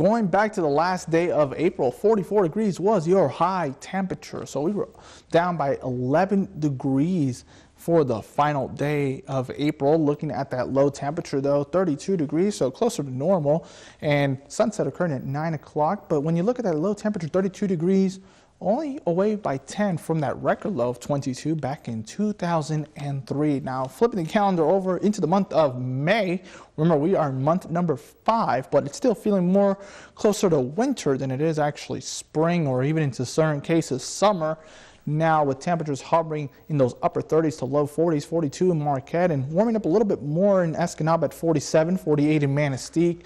Going back to the last day of April, 44 degrees was your high temperature. So we were down by 11 degrees for the final day of April. Looking at that low temperature though, 32 degrees, so closer to normal. And sunset occurring at 9 o'clock. But when you look at that low temperature, 32 degrees, only away by 10 from that record low of 22 back in 2003. Now, flipping the calendar over into the month of May, remember we are in month number 5, but it's still feeling more closer to winter than it is actually spring or even into certain cases summer. Now with temperatures hovering in those upper 30s to low 40s, 42 in Marquette, and warming up a little bit more in Escanaba at 47, 48 in Manistee.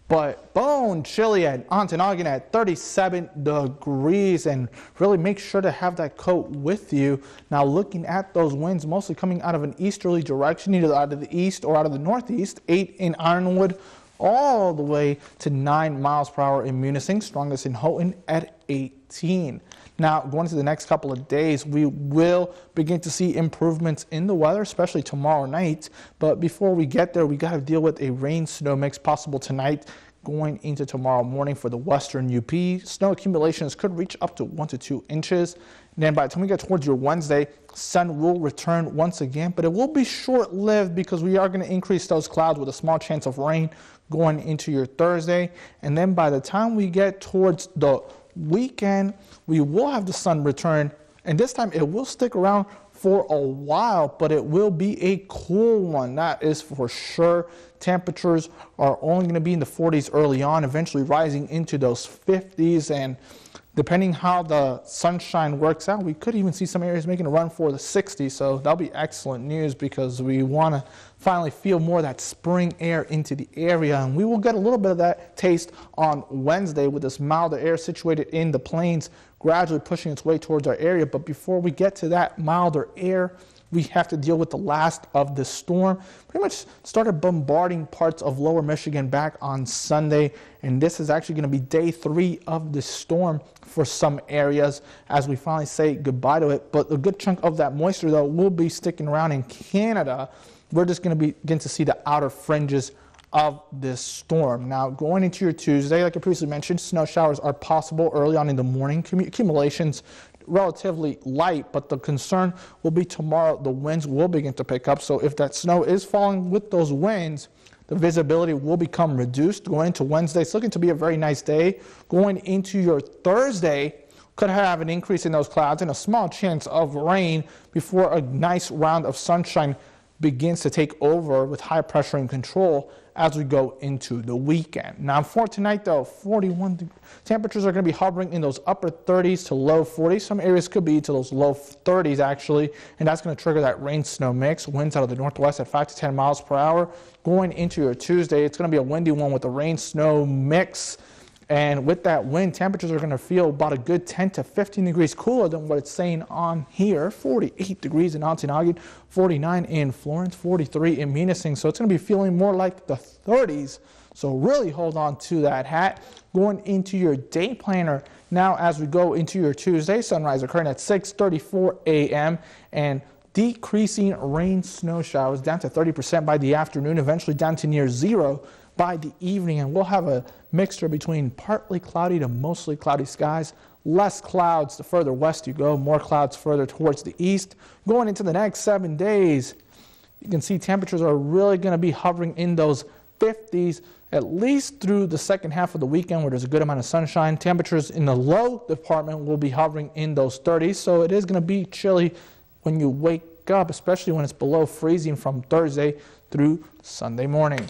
But bone chilly at Ontonagon at 37 degrees, and really make sure to have that coat with you. Now looking at those winds mostly coming out of an easterly direction, either out of the east or out of the northeast, 8 in Ironwood, all the way to 9 miles per hour in Munising, strongest in Houghton at 18. Now, going into the next couple of days, we will begin to see improvements in the weather, especially tomorrow night. But before we get there, we got to deal with a rain-snow mix possible tonight going into tomorrow morning for the western UP. Snow accumulations could reach up to 1 to 2 inches. And then by the time we get towards your Wednesday, sun will return once again, but it will be short-lived because we are going to increase those clouds with a small chance of rain going into your Thursday. And then by the time we get towards the weekend, we will have the sun return, and this time it will stick around for a while, but it will be a cool one, that is for sure. Temperatures are only going to be in the 40s early on, eventually rising into those 50s, and depending how the sunshine works out, we could even see some areas making a run for the 60s. So that'll be excellent news because we want to finally feel more of that spring air into the area. And we will get a little bit of that taste on Wednesday with this milder air situated in the plains gradually pushing its way towards our area. But before we get to that milder air, we have to deal with the last of the storm. Pretty much started bombarding parts of lower Michigan back on Sunday, and this is actually going to be day 3 of the storm for some areas as we finally say goodbye to it. But a good chunk of that moisture, though, will be sticking around in Canada. We're just going to begin to see the outer fringes of this storm. Now, going into your Tuesday, like I previously mentioned, snow showers are possible early on in the morning. Accumulations relatively light, but the concern will be tomorrow the winds will begin to pick up. So if that snow is falling with those winds, the visibility will become reduced. Going into Wednesday, it's looking to be a very nice day. Going into your Thursday, could have an increase in those clouds and a small chance of rain before a nice round of sunshine begins to take over with high pressure and control as we go into the weekend. Now for tonight though, 41 temperatures are going to be hovering in those upper 30s to low 40s. Some areas could be to those low 30s actually, and that's going to trigger that rain snow mix. Winds out of the northwest at 5 to 10 miles per hour. Going into your Tuesday, it's going to be a windy one with a rain snow mix. And with that wind, temperatures are going to feel about a good 10 to 15 degrees cooler than what it's saying on here. 48 degrees in Ontonagon, 49 in Florence, 43 in Munising. So it's going to be feeling more like the 30s. So really hold on to that hat. Going into your day planner now as we go into your Tuesday, sunrise occurring at 6:34 a.m. and decreasing rain snow showers down to 30% by the afternoon, eventually down to near 0 by the evening, and we'll have a mixture between partly cloudy to mostly cloudy skies. Less clouds the further west you go, more clouds further towards the east. Going into the next 7 days, you can see temperatures are really going to be hovering in those 50s, at least through the second half of the weekend where there's a good amount of sunshine. Temperatures in the low department will be hovering in those 30s, so it is going to be chilly when you wake up, especially when it's below freezing from Thursday through Sunday morning.